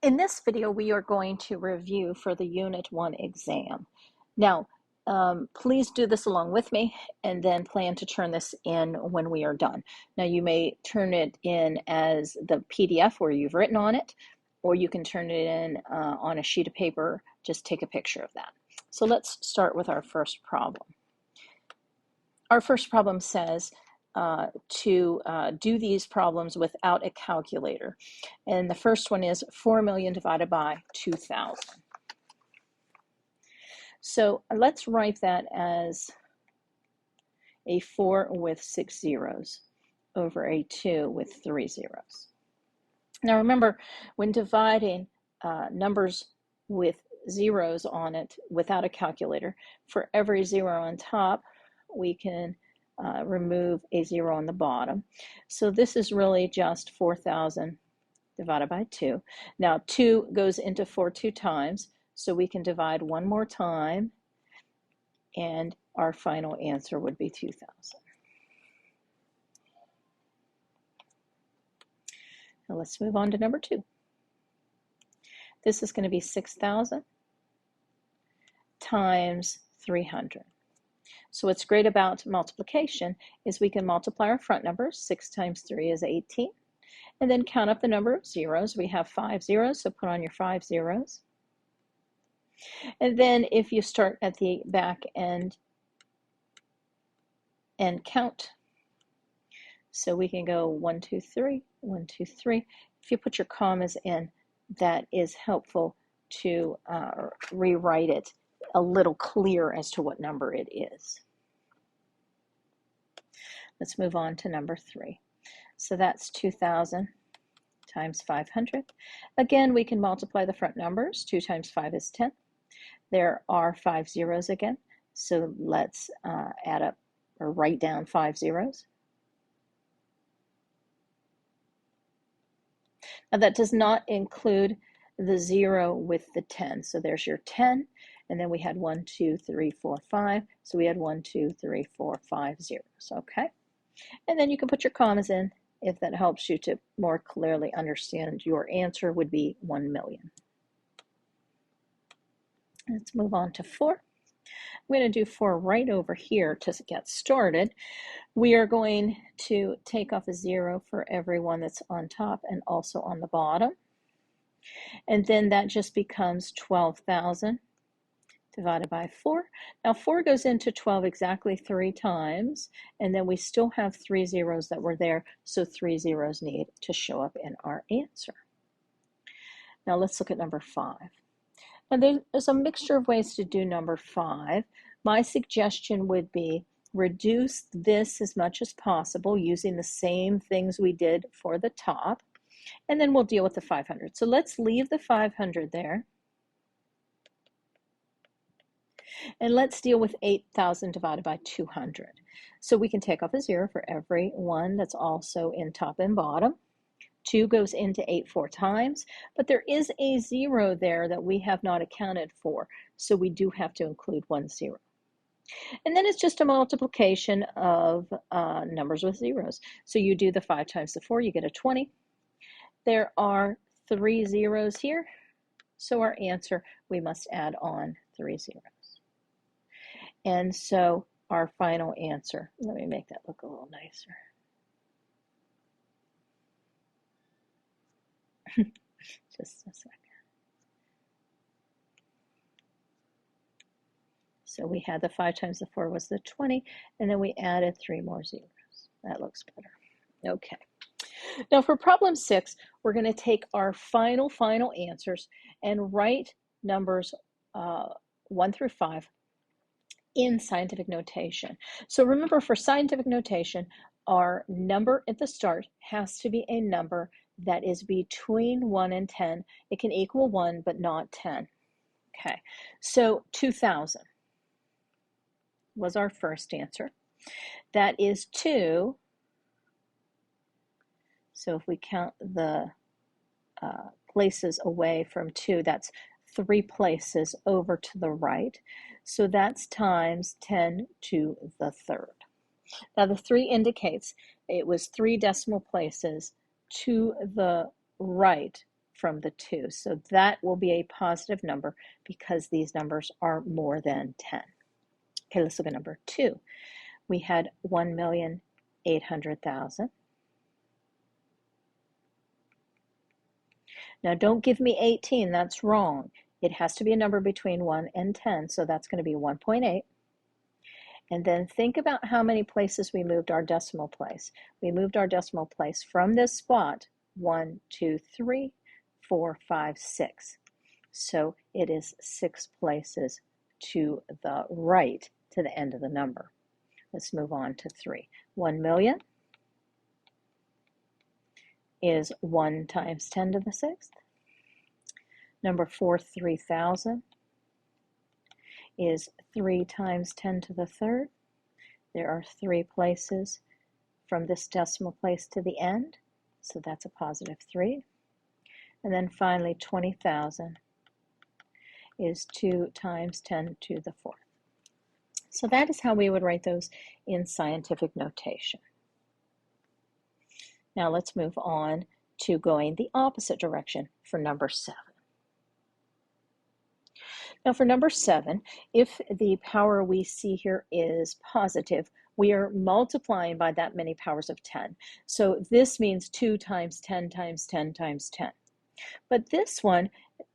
In this video, we are going to review for the Unit 1 exam. Now, please do this along with me and then plan to turn this in when we are done. Now, you may turn it in as the PDF where you've written on it, or you can turn it in on a sheet of paper. Just take a picture of that. So let's start with our first problem. Our first problem says, to do these problems without a calculator. And the first one is 4 million divided by 2,000. So let's write that as a 4 with 6 zeros over a 2 with 3 zeros. Now remember, when dividing numbers with zeros on it without a calculator, for every zero on top, we can remove a zero on the bottom. So this is really just 4,000 divided by 2. Now 2 goes into 4 two times, so we can divide one more time, and our final answer would be 2,000. Now let's move on to number 2. This is going to be 6,000 times 300. So what's great about multiplication is we can multiply our front numbers. 6 times 3 is 18. And then count up the number of zeros. We have 5 zeros, so put on your 5 zeros. And then if you start at the back end and count, so we can go 1, 2, 3, 1, 2, 3. If you put your commas in, that is helpful to rewrite it a little clearer as to what number it is. Let's move on to number 3. So that's 2,000 times 500. Again, we can multiply the front numbers. 2 times 5 is 10. There are 5 zeros again, so let's add up or write down 5 zeros. Now that does not include the 0 with the 10. So there's your 10, and then we had 1, 2, 3, 4, 5. So we had 1, 2, 3, 4, 5 zeros, okay? And then you can put your commas in if that helps you to more clearly understand. Your answer would be 1 million. Let's move on to 4. I'm going to do 4 right over here to get started. We are going to take off a 0 for every one that's on top and also on the bottom. And then that just becomes 12,000 divided by 4. Now 4 goes into 12 exactly 3 times, and then we still have 3 zeros that were there, so 3 zeros need to show up in our answer. Now let's look at number 5. Now there's a mixture of ways to do number 5. My suggestion would be reduce this as much as possible using the same things we did for the top, and then we'll deal with the 500. So let's leave the 500 there. And let's deal with 8,000 divided by 200. So we can take off a 0 for every one that's also in top and bottom. 2 goes into 8 4 times, but there is a 0 there that we have not accounted for, so we do have to include 1 0. And then it's just a multiplication of numbers with zeros. So you do the 5 times the 4, you get a 20. There are 3 zeros here, so our answer, we must add on 3 zeros. And so our final answer, let me make that look a little nicer. Just a second. So we had the 5 times the 4 was the 20, and then we added 3 more zeros. That looks better. Okay. Now for problem 6, we're going to take our final answers and write numbers 1 through 5 in scientific notation. So remember, for scientific notation, our number at the start has to be a number that is between 1 and 10. It can equal 1, but not 10. Okay, so 2,000 was our first answer. That is 2. So if we count the places away from 2, that's 3 places over to the right. So that's times 10 to the 3rd. Now the 3 indicates it was 3 decimal places to the right from the 2. So that will be a positive number because these numbers are more than 10. Okay, let's look at number 2. We had 1,800,000. Now don't give me 18, that's wrong. It has to be a number between 1 and 10, so that's going to be 1.8. And then think about how many places we moved our decimal place. We moved our decimal place from this spot 1, 2, 3, 4, 5, 6. So it is 6 places to the right to the end of the number. Let's move on to 3. 1 million is 1 times 10 to the 6th. Number 4, 3,000 is 3 times 10 to the 3rd. There are 3 places from this decimal place to the end, so that's a positive 3. And then finally 20,000 is 2 times 10 to the 4th. So that is how we would write those in scientific notation. Now let's move on to going the opposite direction for number 7. Now for number 7, if the power we see here is positive, we are multiplying by that many powers of 10. So this means 2 times 10 times 10 times 10. But this one,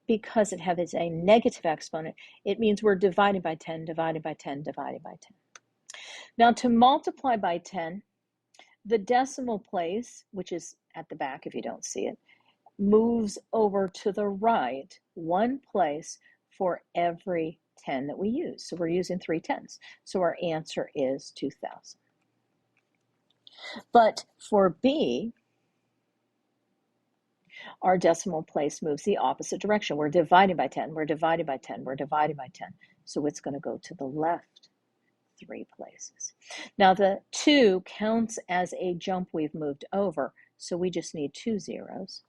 because it has a negative exponent, it means we're dividing by 10, dividing by 10, dividing by 10. Now to multiply by 10, the decimal place, which is at the back if you don't see it, moves over to the right 1 place for every 10 that we use. So we're using 3 tens. So our answer is 2,000. But for B, our decimal place moves the opposite direction. We're dividing by 10, we're dividing by 10, we're dividing by 10. So it's going to go to the left 3 places. Now the 2 counts as a jump we've moved over, so we just need 2 zeros.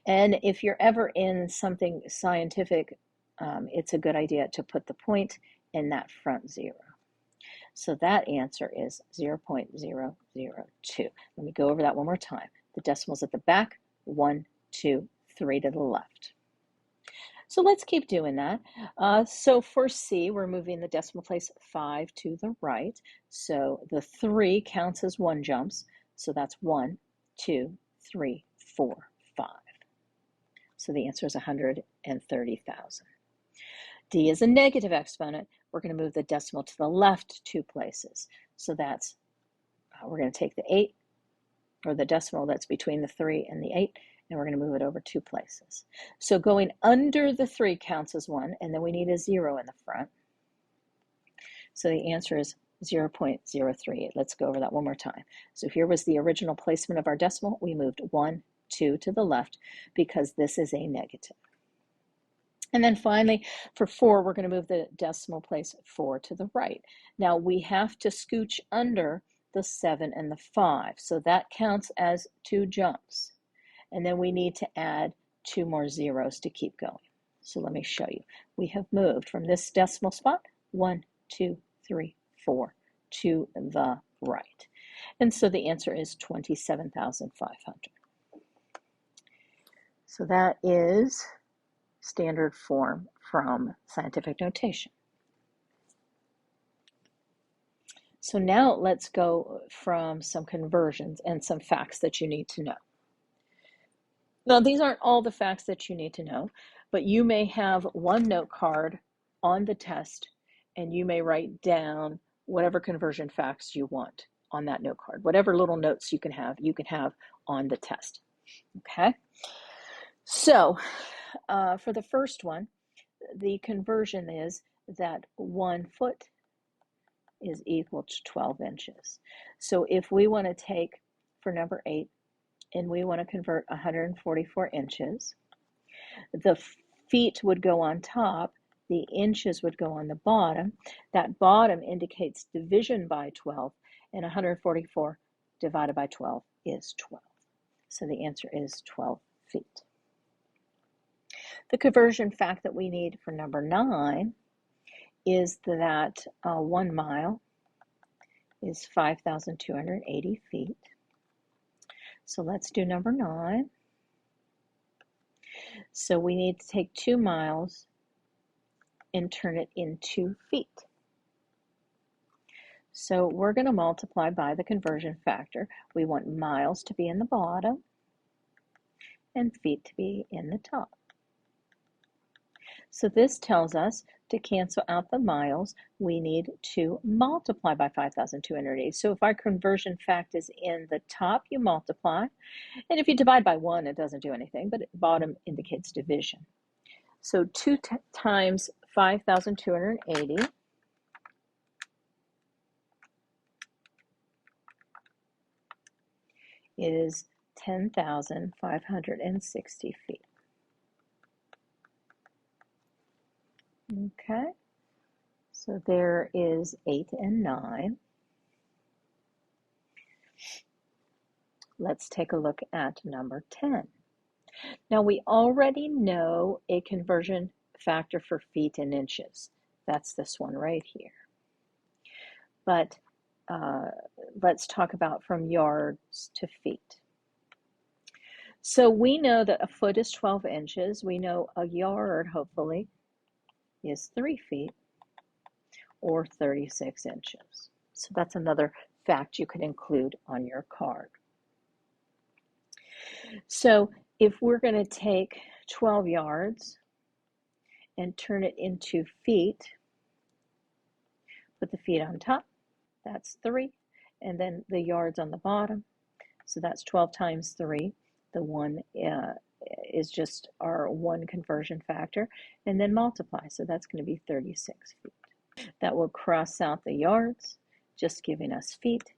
And if you're ever in something scientific, it's a good idea to put the point in that front 0. So that answer is 0.002. Let me go over that one more time. The decimal's at the back, 1, 2, 3 to the left. So let's keep doing that. So for C, we're moving the decimal place 5 to the right. So the 3 counts as 1 jumps. So that's 1, 2, 3, 4, 5. So the answer is 130,000. D is a negative exponent. We're going to move the decimal to the left 2 places. So that's, we're going to take the 8, or the decimal that's between the 3 and the 8, and we're going to move it over 2 places. So going under the 3 counts as 1, and then we need a 0 in the front. So the answer is 0.038. Let's go over that one more time. So here was the original placement of our decimal. We moved 1, 2 to the left because this is a negative. And then finally, for 4, we're going to move the decimal place 4 to the right. Now we have to scooch under the 7 and the 5, so that counts as 2 jumps. And then we need to add 2 more zeros to keep going. So let me show you. We have moved from this decimal spot 1, 2, 3, 4 to the right. And so the answer is 27,500. So that is standard form from scientific notation. So now let's go from some conversions and some facts that you need to know. Now these aren't all the facts that you need to know, but you may have one note card on the test and you may write down whatever conversion facts you want on that note card. Whatever little notes you can have on the test. Okay? So for the first one, the conversion is that 1 foot is equal to 12 inches. So if we want to take, for number 8, and we want to convert 144 inches, the feet would go on top, the inches would go on the bottom. That bottom indicates division by 12, and 144 divided by 12 is 12. So the answer is 12 feet. The conversion fact that we need for number 9 is that 1 mile is 5,280 feet. So let's do number 9. So we need to take 2 miles and turn it into feet. So we're going to multiply by the conversion factor. We want miles to be in the bottom and feet to be in the top. So this tells us to cancel out the miles, we need to multiply by 5,280. So if our conversion fact is in the top, you multiply. And if you divide by 1, it doesn't do anything, but bottom indicates division. So 2 times 5,280 is 10,560 feet. Okay, so there is 8 and 9. Let's take a look at number 10. Now we already know a conversion factor for feet and inches. That's this one right here. But let's talk about from yards to feet. So we know that a foot is 12 inches. We know a yard, hopefully, is 3 feet or 36 inches. So that's another fact you could include on your card. So if we're going to take 12 yards and turn it into feet, put the feet on top, that's 3, and then the yards on the bottom, so that's 12 times 3. The 1 is just our 1 conversion factor, and then multiply, so that's going to be 36 feet. That will cross out the yards, just giving us feet.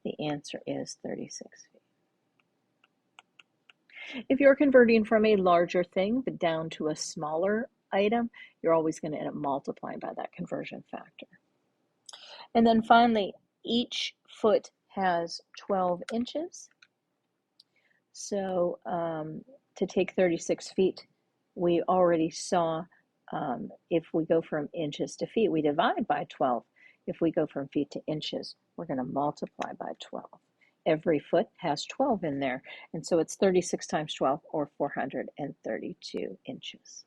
The answer is 36 feet. If you're converting from a larger thing but down to a smaller item, you're always going to end up multiplying by that conversion factor. And then finally, each foot has 12 inches. So to take 36 feet, we already saw if we go from inches to feet, we divide by 12. If we go from feet to inches, we're going to multiply by 12. Every foot has 12 in there, and so it's 36 times 12, or 432 inches.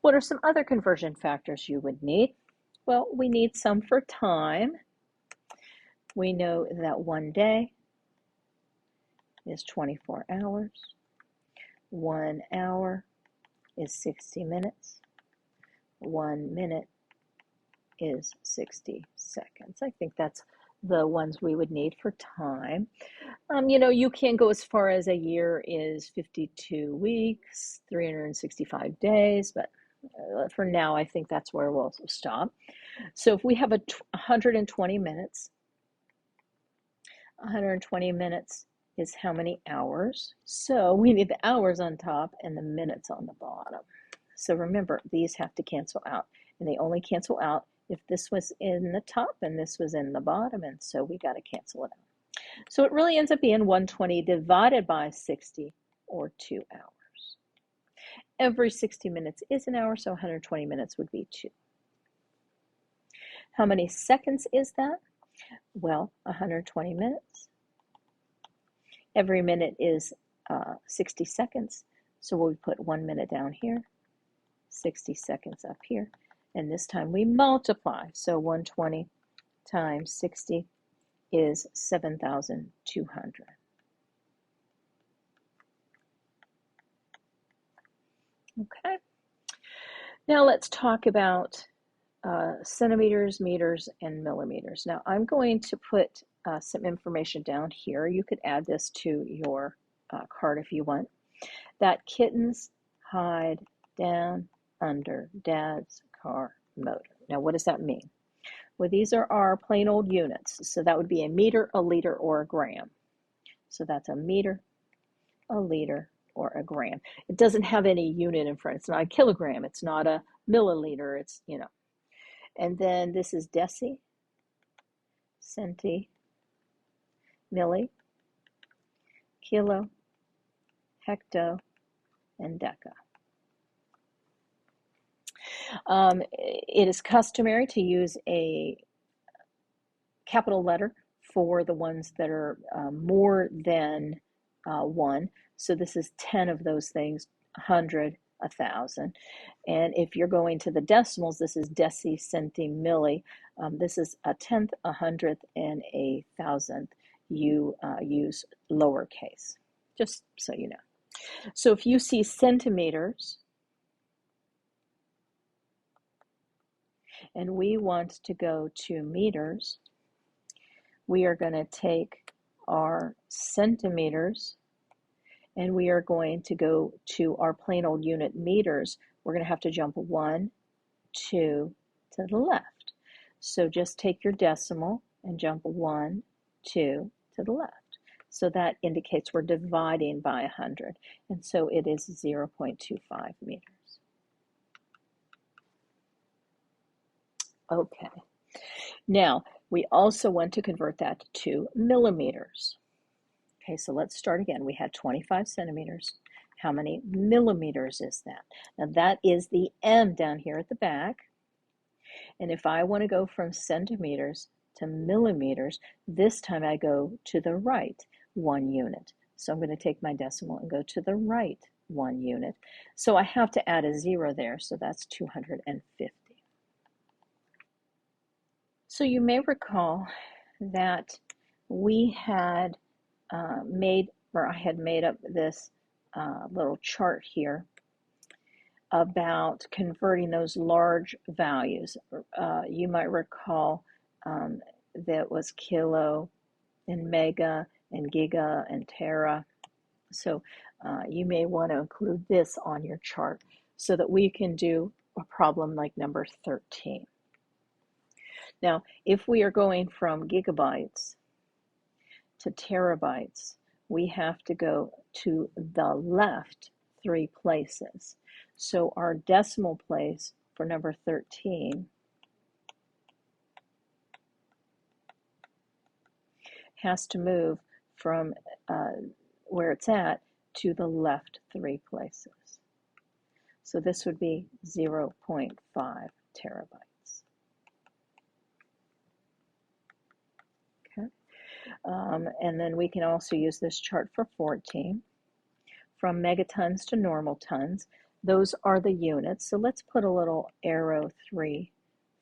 What are some other conversion factors you would need? Well, we need some for time. We know that 1 day is 24 hours. 1 hour is 60 minutes. 1 minute is 60 seconds. I think that's the ones we would need for time. You know, you can go as far as a year is 52 weeks, 365 days, but for now, I think that's where we'll stop. So if we have 120 minutes, 120 minutes is how many hours? So we need the hours on top and the minutes on the bottom. So remember, these have to cancel out, and they only cancel out if this was in the top and this was in the bottom, and so we got to cancel it out. So it really ends up being 120 divided by 60, or 2 hours. Every 60 minutes is an hour, so 120 minutes would be 2. How many seconds is that? Well, 120 minutes. Every minute is 60 seconds, so we'll put 1 minute down here, 60 seconds up here, and this time we multiply. So 120 times 60 is 7,200. Okay, now let's talk about centimeters, meters, and millimeters. Now I'm going to put some information down here. You could add this to your card if you want. That kittens hide down under Dad's car motor. Now what does that mean? Well, these are our plain old units. So that would be a meter, a liter, or a gram. So that's a meter, a liter, or a gram. It doesn't have any unit in front. It's not a kilogram. It's not a milliliter. It's, you know. And then this is deci, centi, milli, kilo, hecto, and deca. It is customary to use a capital letter for the ones that are more than 1. So this is 10 of those things, 100, 1,000. And if you're going to the decimals, this is deci, centi, milli. This is a tenth, a hundredth, and a thousandth. You use lowercase, just so you know. So if you see centimeters, and we want to go to meters, we are going to take our centimeters and we are going to go to our plain old unit meters. We're going to have to jump 1, 2 to the left. So just take your decimal and jump 1, 2 to the left. So that indicates we're dividing by 100. And so it is 0.25 meters. Okay. Now, we also want to convert that to millimeters. Okay, so let's start again. We had 25 centimeters. How many millimeters is that? Now that is the M down here at the back. And if I want to go from centimeters to millimeters, this time I go to the right 1 unit. So I'm going to take my decimal and go to the right 1 unit. So I have to add a 0 there, so that's 250. So you may recall that we had I had made up this little chart here about converting those large values. You might recall that was kilo and mega and giga and tera. So you may want to include this on your chart so that we can do a problem like number 13. Now, if we are going from gigabytes to terabytes, we have to go to the left 3 places. So our decimal place for number 13 has to move from where it's at to the left 3 places. So this would be 0.5 terabytes. Okay. And then we can also use this chart for 14. From megatons to normal tons, those are the units. So let's put a little arrow 3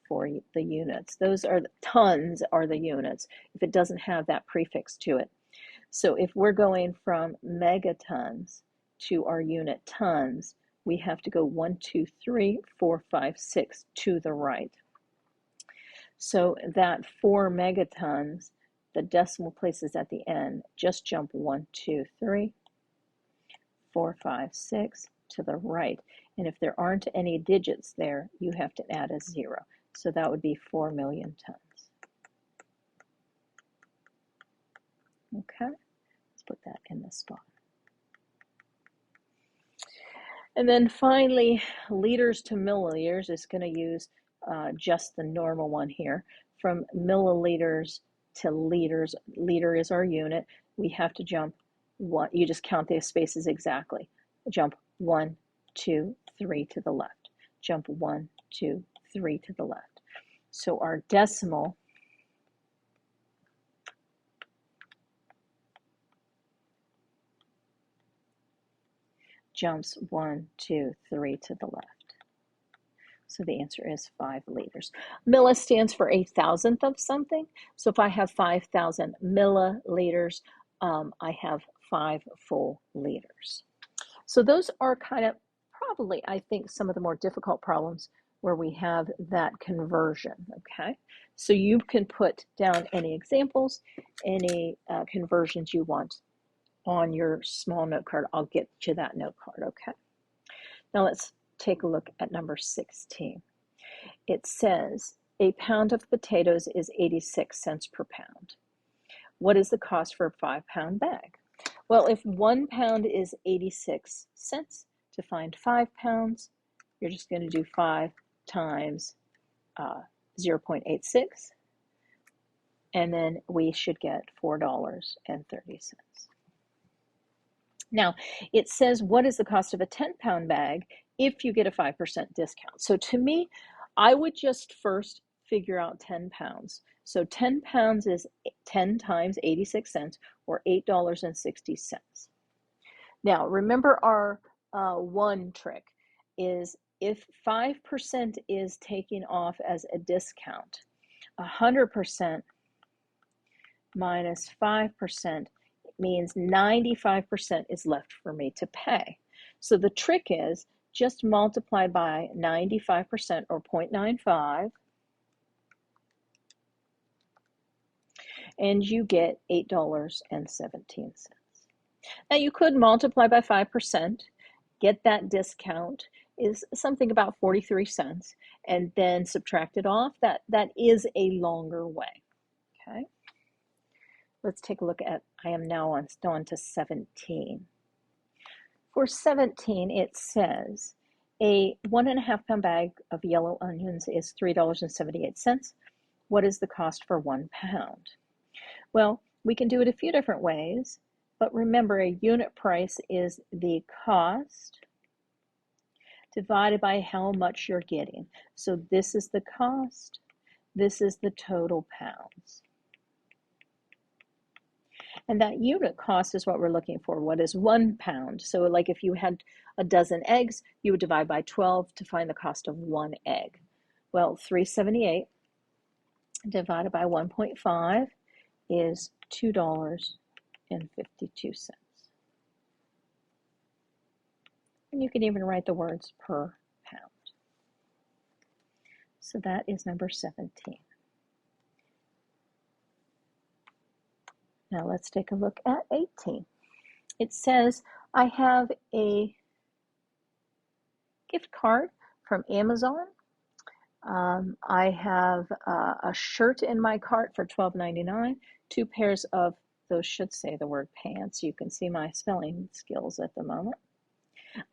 for the units. Those are the tons are the units if it doesn't have that prefix to it. So if we're going from megatons to our unit tons, we have to go 1, 2, 3, 4, 5, 6 to the right. So that 4 megatons, the decimal place is at the end. Just jump 1, 2, 3, 4, 5, 6 to the right. And if there aren't any digits there, you have to add a 0. So that would be 4 million tons. Okay, let's put that in the spot. And then finally, liters to milliliters is going to use just the normal one here. From milliliters to liters, liter is our unit. We have to jump 1. You just count the spaces exactly. Jump 1, 2, 3 to the left. Jump 1, 2, 3 to the left. So our decimal jumps 1, 2, 3 to the left. So the answer is 5 liters. Milli stands for a thousandth of something. So if I have 5,000 milliliters, I have 5 full liters. So those are kind of probably, I think, some of the more difficult problems where we have that conversion, okay? So you can put down any examples, any conversions you want on your small note card. I'll get you that note card, okay? Now let's take a look at number 16. It says, a pound of potatoes is 86 cents per pound. What is the cost for a 5-pound bag? Well, if 1 pound is 86 cents, to find 5 pounds, you're just going to do 5 times 0.86, and then we should get $4.30. Now, it says, what is the cost of a 10-pound bag if you get a 5% discount? So to me, I would just first figure out 10 pounds. So 10 pounds is 10 times 86 cents, or $8.60. Now, remember our one trick is if 5% is taken off as a discount, 100% minus 5% means 95% is left for me to pay. So the trick is just multiply by 95%, or 0.95, and you get $8.17. Now you could multiply by 5%, get that discount is something about 43 cents, and then subtract it off. That is a longer way. Okay. Let's take a look at, I am now on to 17. For 17, it says a 1.5 pound bag of yellow onions is $3.78. What is the cost for 1 pound? Well, we can do it a few different ways, but remember, a unit price is the cost divided by how much you're getting. So this is the cost, this is the total pounds. And that unit cost is what we're looking for. What is 1 pound? So like if you had a dozen eggs, you would divide by 12 to find the cost of 1 egg. Well, 378 divided by 1.5 is $2.52. And you can even write the words per pound. So that is number 17. Now let's take a look at 18. It says, I have a gift card from Amazon. I have a shirt in my cart for $12.99, 2 pairs of, those should say the word pants. You can see my spelling skills at the moment.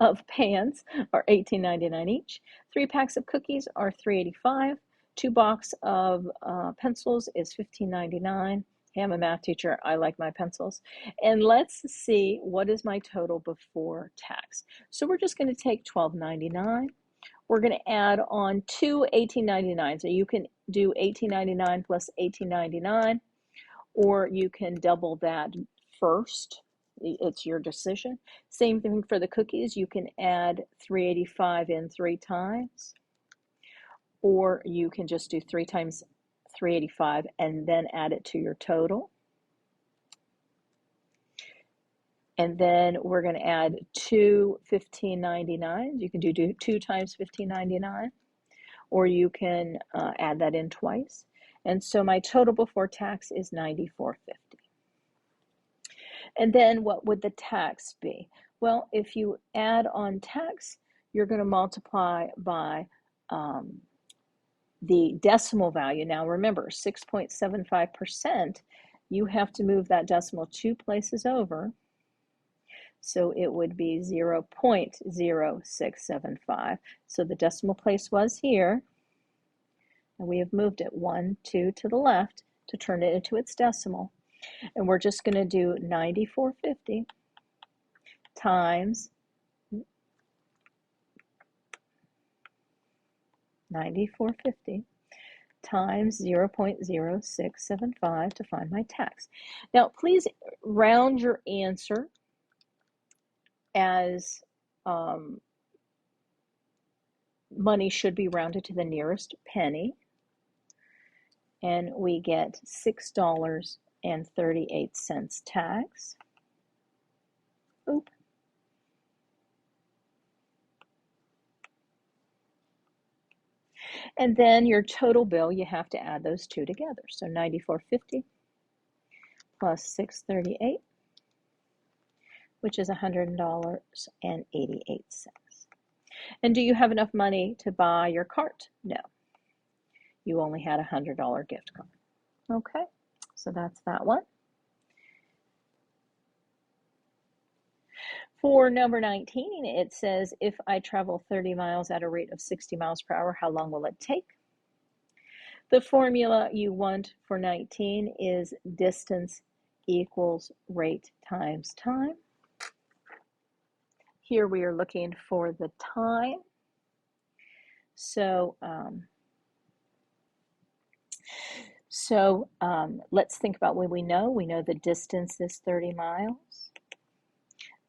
Of pants are $18.99 each. 3 packs of cookies are $3.85. 2 boxes of pencils is $15.99. Hey, I'm a math teacher. I like my pencils. And let's see, what is my total before tax? So we're just going to take $12.99. We're going to add on 2 $18.99. So you can do $18.99 plus $18.99, or you can double that first. It's your decision. Same thing for the cookies. You can add $3.85 in 3 times, or you can just do 3 times $3.85 and then add it to your total. And then we're going to add 2 $15.99s. You can do 2 times $15.99, or you can add that in twice. And so my total before tax is $94.50. And then what would the tax be? Well, if you add on tax, you're going to multiply by the decimal value. Now remember, 6.75%, you have to move that decimal 2 places over. So it would be 0.0675. So the decimal place was here, and we have moved it 1, 2 to the left to turn it into its decimal. And we're just going to do 94.50 times 94.50 times 0.0675 to find my tax. Now, please round your answer as money should be rounded to the nearest penny. And we get $6.38 tax. Oop. And then your total bill, you have to add those two together. So $94.50 plus $6.38, which is $100.88. And do you have enough money to buy your cart? No. You only had a $100 gift card. Okay, so that's that one. For number 19, it says, if I travel 30 miles at a rate of 60 miles per hour, how long will it take? The formula you want for 19 is distance equals rate times time. Here we are looking for the time. So So let's think about what we know. We know the distance is 30 miles.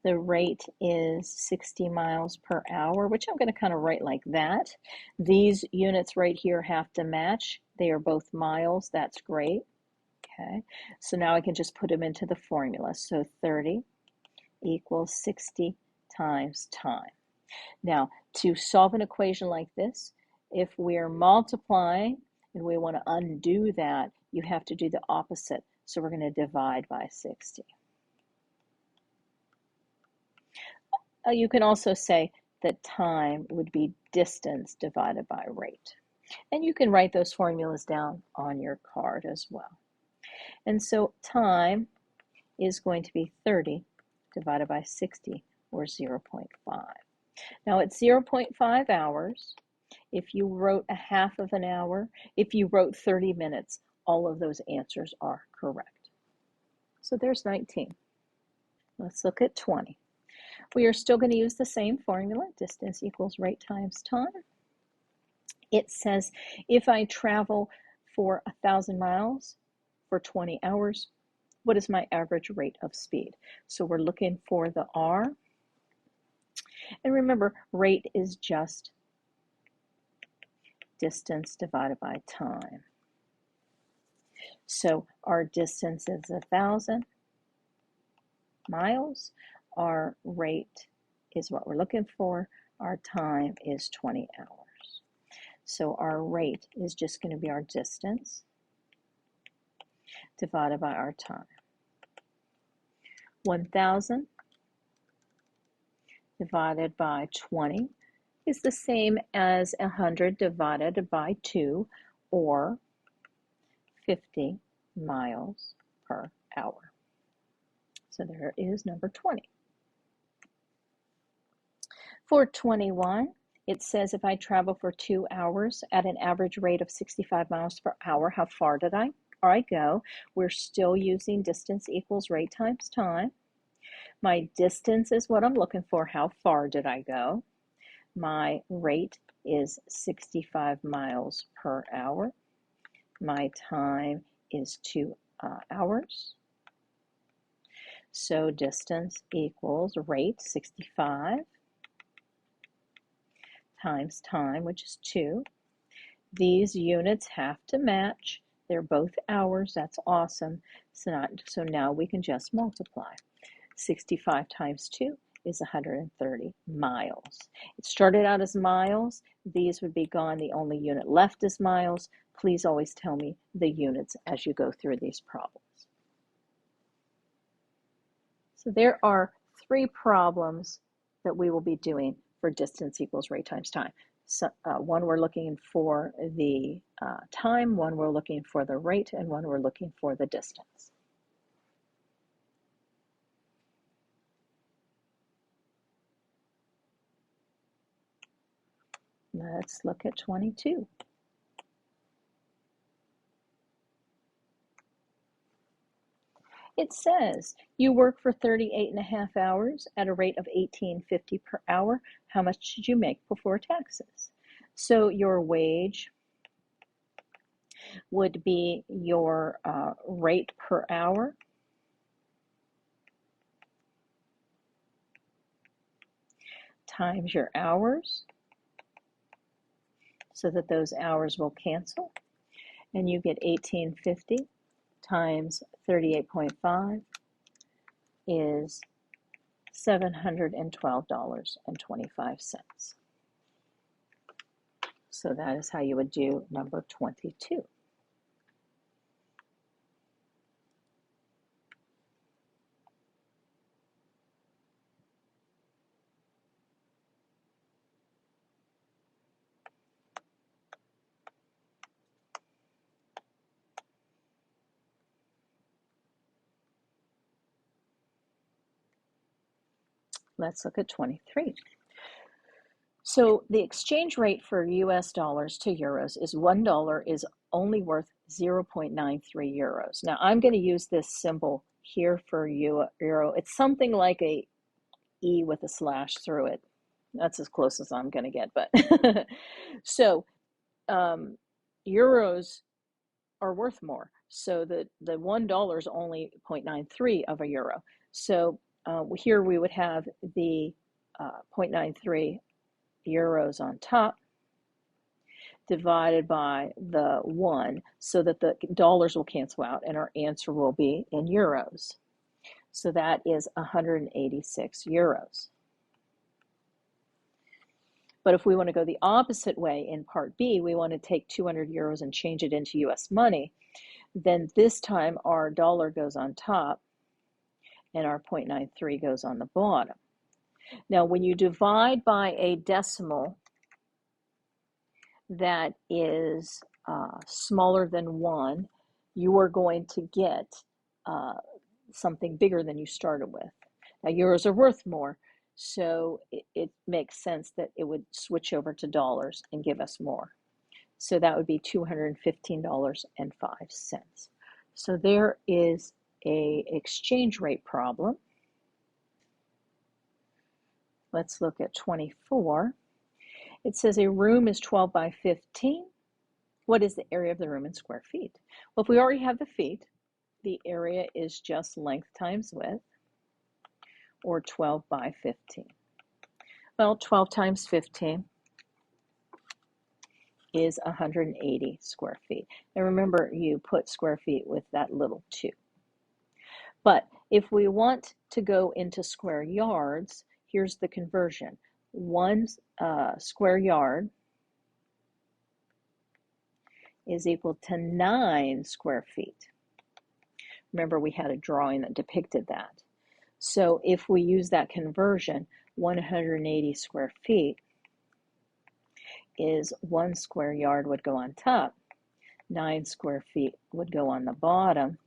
The rate is 60 miles per hour, which I'm going to kind of write like that. These units right here have to match. They are both miles. That's great. Okay, so now I can just put them into the formula. So 30 equals 60 times time. Now, to solve an equation like this, if we're multiplying and we want to undo that, you have to do the opposite. So we're going to divide by 60. You can also say that time would be distance divided by rate. And you can write those formulas down on your card as well. And so time is going to be 30 divided by 60, or 0.5. Now it's 0.5 hours. If you wrote a half of an hour, if you wrote 30 minutes, all of those answers are correct. So there's 19. Let's look at 20. We are still going to use the same formula, distance equals rate times time. It says if I travel for 1,000 miles for 20 hours, what is my average rate of speed? So we're looking for the R. And remember, rate is just distance divided by time. So our distance is 1,000 miles. Our rate is what we're looking for. Our time is 20 hours. So our rate is just going to be our distance divided by our time. 1,000 divided by 20 is the same as 100 divided by 2, or 50 miles per hour. So there is number 20. For 21, it says if I travel for 2 hours at an average rate of 65 miles per hour, how far did I go? We're still using distance equals rate times time. My distance is what I'm looking for. How far did I go? My rate is 65 miles per hour. My time is 2 hours. So distance equals rate, 65, times time, which is 2. These units have to match. They're both hours. That's awesome. So now we can just multiply. 65 times 2 is 130 miles. It started out as miles. These would be gone. The only unit left is miles. Please always tell me the units as you go through these problems. So there are 3 problems that we will be doing for distance equals rate times time. So, one we're looking for the time, one we're looking for the rate, and one we're looking for the distance. Let's look at 22. It says you work for 38.5 hours at a rate of $18.50 per hour. How much did you make before taxes? So your wage would be your rate per hour times your hours, so that those hours will cancel, and you get $18.50 times 38.5 is $712.25. So that is how you would do number 22. Let's look at 23. So the exchange rate for US dollars to euros is $1 is only worth 0.93 euros. Now I'm going to use this symbol here for euro. It's something like a E with a slash through it. That's as close as I'm going to get. But so euros are worth more. So the $1 is only 0.93 of a euro. So here we would have the 0.93 euros on top divided by the 1 so that the dollars will cancel out and our answer will be in euros. So that is 186 euros. But if we want to go the opposite way in part B, we want to take 200 euros and change it into US money, then this time our dollar goes on top and our 0.93 goes on the bottom. Now, when you divide by a decimal that is smaller than 1, you are going to get something bigger than you started with. Now, euros are worth more, so it makes sense that it would switch over to dollars and give us more. So that would be $215.05. So there is an exchange rate problem. Let's look at 24. It says a room is 12 by 15. What is the area of the room in square feet? Well, if we already have the feet, the area is just length times width, or 12 by 15. Well, 12 times 15 is 180 square feet. And remember, you put square feet with that little 2. But if we want to go into square yards, here's the conversion. 1 square yard is equal to 9 square feet. Remember, we had a drawing that depicted that. So if we use that conversion, 180 square feet is 1 square yard would go on top, 9 square feet would go on the bottom,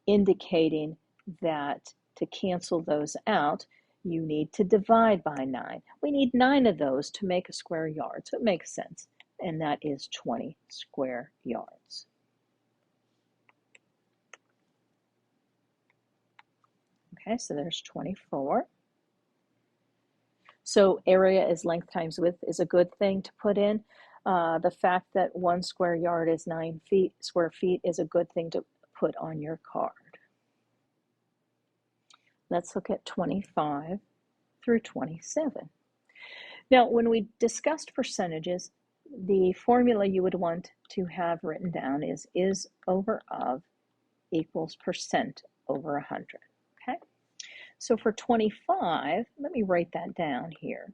indicating that to cancel those out, you need to divide by 9. We need 9 of those to make a square yard, so it makes sense. And that is 20 square yards. Okay, so there's 24. So area is length times width is a good thing to put in. The fact that 1 square yard is 9 square feet is a good thing to put on your card. Let's look at 25 through 27. Now, when we discussed percentages, the formula you would want to have written down is over of equals percent over 100. Okay? So for 25, let me write that down here.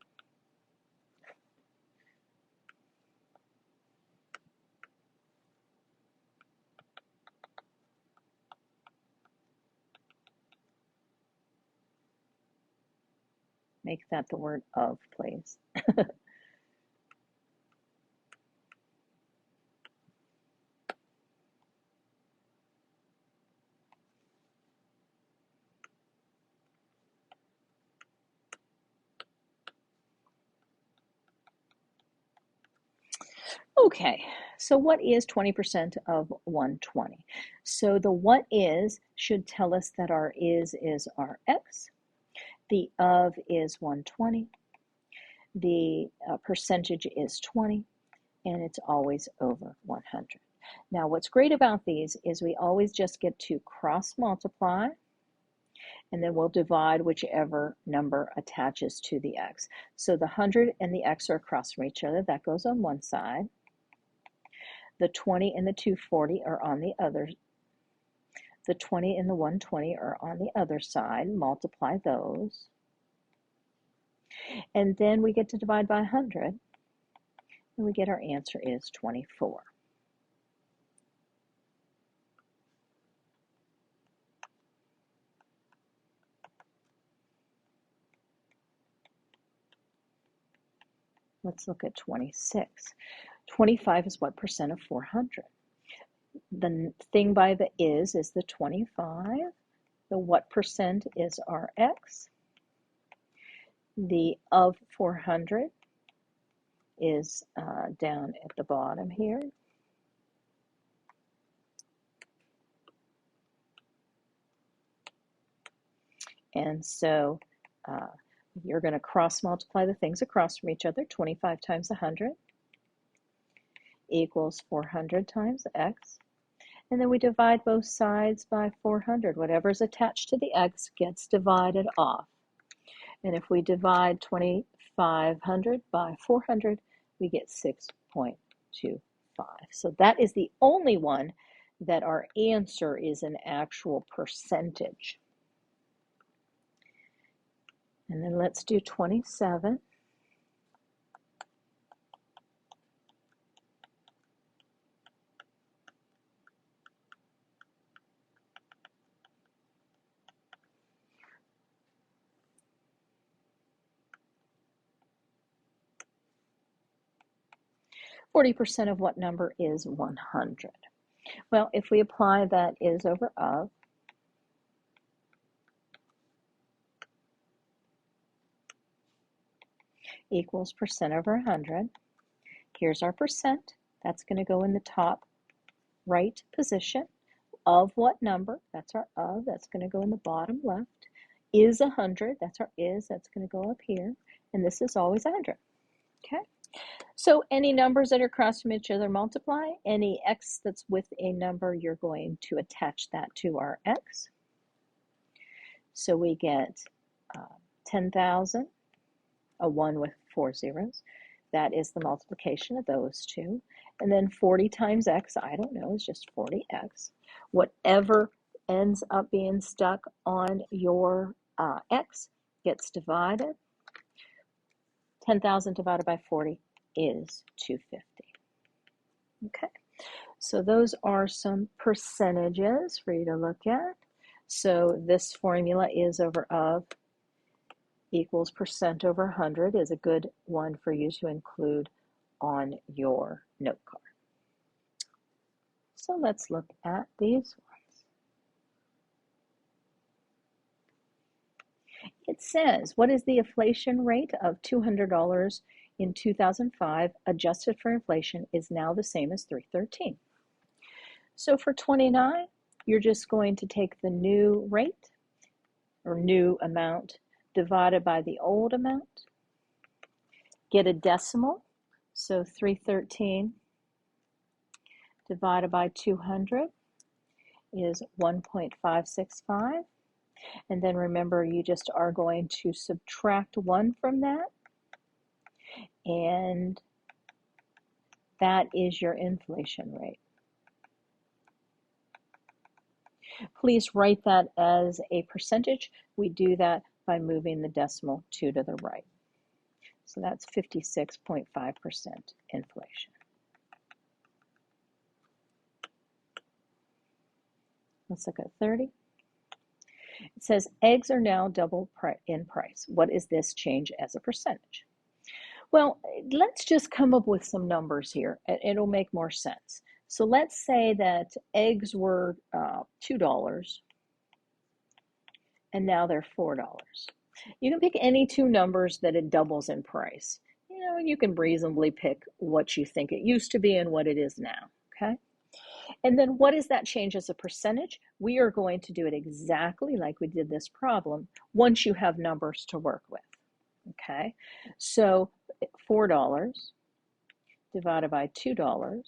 Make that the word of, please. Okay, so what is 20% of 120? So the what is should tell us that our is our x, the of is 120, the percentage is 20, and it's always over 100. Now what's great about these is we always just get to cross multiply, and then we'll divide whichever number attaches to the x. So the 100 and the x are across from each other. That goes on one side. The 20 and the 240 are on the other. The 20 and the 120 are on the other side. Multiply those. And then we get to divide by 100. And we get our answer is 24. Let's look at 26. 25 is what percent of 400? The thing by the is the 25. The what percent is our x. The of 400 is down at the bottom here. And so you're going to cross multiply the things across from each other. 25 times 100 equals 400 times x. And then we divide both sides by 400. Whatever's attached to the x gets divided off. And if we divide 2,500 by 400, we get 6.25. So that is the only one that our answer is an actual percentage. And then let's do 27. %40 of what number is 100? Well, if we apply that is over of, equals percent over 100. Here's our percent. That's going to go in the top right position. Of what number? That's our of. That's going to go in the bottom left. Is 100. That's our is. That's going to go up here. And this is always 100. Okay? So any numbers that are across from each other multiply. Any x that's with a number, you're going to attach that to our x. So we get 10,000, a 1 with 4 zeros. That is the multiplication of those two. And then 40 times x, I don't know, is just 40x. Whatever ends up being stuck on your x gets divided. 10,000 divided by 40 is 250. Okay, so those are some percentages for you to look at. So this formula is over of equals percent over 100 is a good one for you to include on your note card. So let's look at these ones. It says, what is the inflation rate of $200 in 2005 adjusted for inflation is now the same as 313? So for 29, you're just going to take the new rate or new amount divided by the old amount, get a decimal, so 313 divided by 200 is 1.565, and then remember you just are going to subtract 1 from that, and that is your inflation rate. Please write that as a percentage. We do that by moving the decimal 2 to the right. So that's 56.5% inflation. Let's look at 30. It says eggs are now double in price. What is this change as a percentage? Well, let's just come up with some numbers here. It'll make more sense. So let's say that eggs were $2 and now they're $4. You can pick any two numbers that it doubles in price. You know, you can reasonably pick what you think it used to be and what it is now, okay? And then what is that change as a percentage? We are going to do it exactly like we did this problem once you have numbers to work with, okay? So $4 divided by $2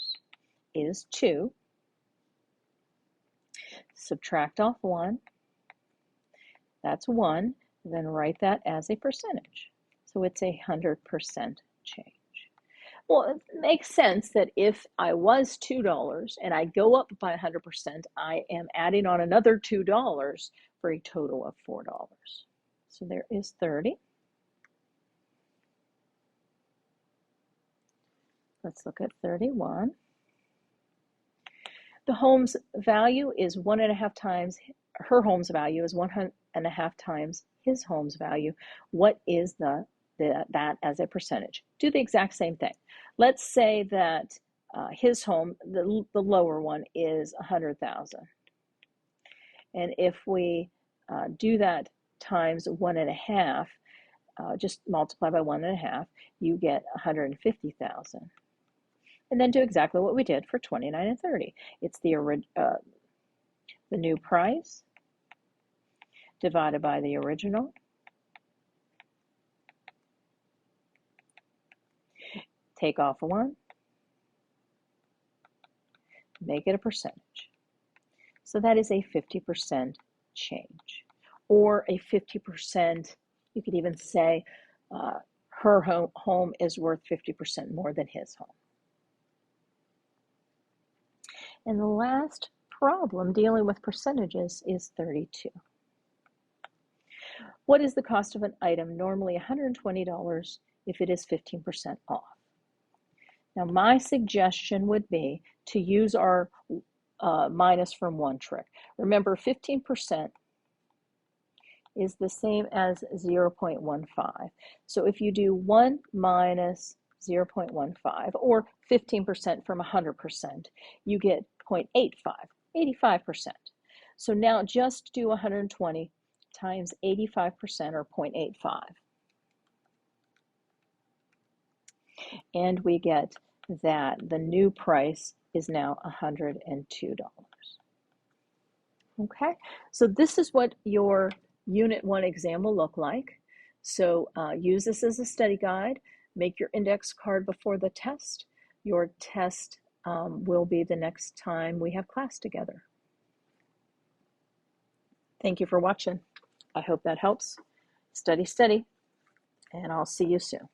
is 2. Subtract off 1, that's 1, then write that as a percentage. So it's 100% change. Well, it makes sense that if I was $2 and I go up by 100%, I am adding on another $2 for a total of $4. So there is 30. Let's look at 31. The home's value is 1.5 times, her home's value is 1.5 times his home's value. What is that as a percentage? Do the exact same thing. Let's say that his home, the lower one, is 100,000. And if we do that times 1.5, just multiply by 1.5, you get 150,000. And then do exactly what we did for 29 and 30. It's the new price divided by the original. Take off 1. Make it a percentage. So that is a 50% change, or a 50%, you could even say her home is worth 50% more than his home. And the last problem dealing with percentages is 32. What is the cost of an item? Normally $120 if it is 15% off. Now, my suggestion would be to use our minus from one trick. Remember, 15% is the same as 0.15. So if you do 1 minus 0.15, or 15% from 100%, you get 0.85, 85%. So now just do 120 times 85%, or 0.85. And we get that the new price is now $102. Okay, so this is what your Unit 1 exam will look like. So use this as a study guide. Make your index card before the test. Your test will be the next time we have class together. Thank you for watching. I hope that helps. Study, study, and I'll see you soon.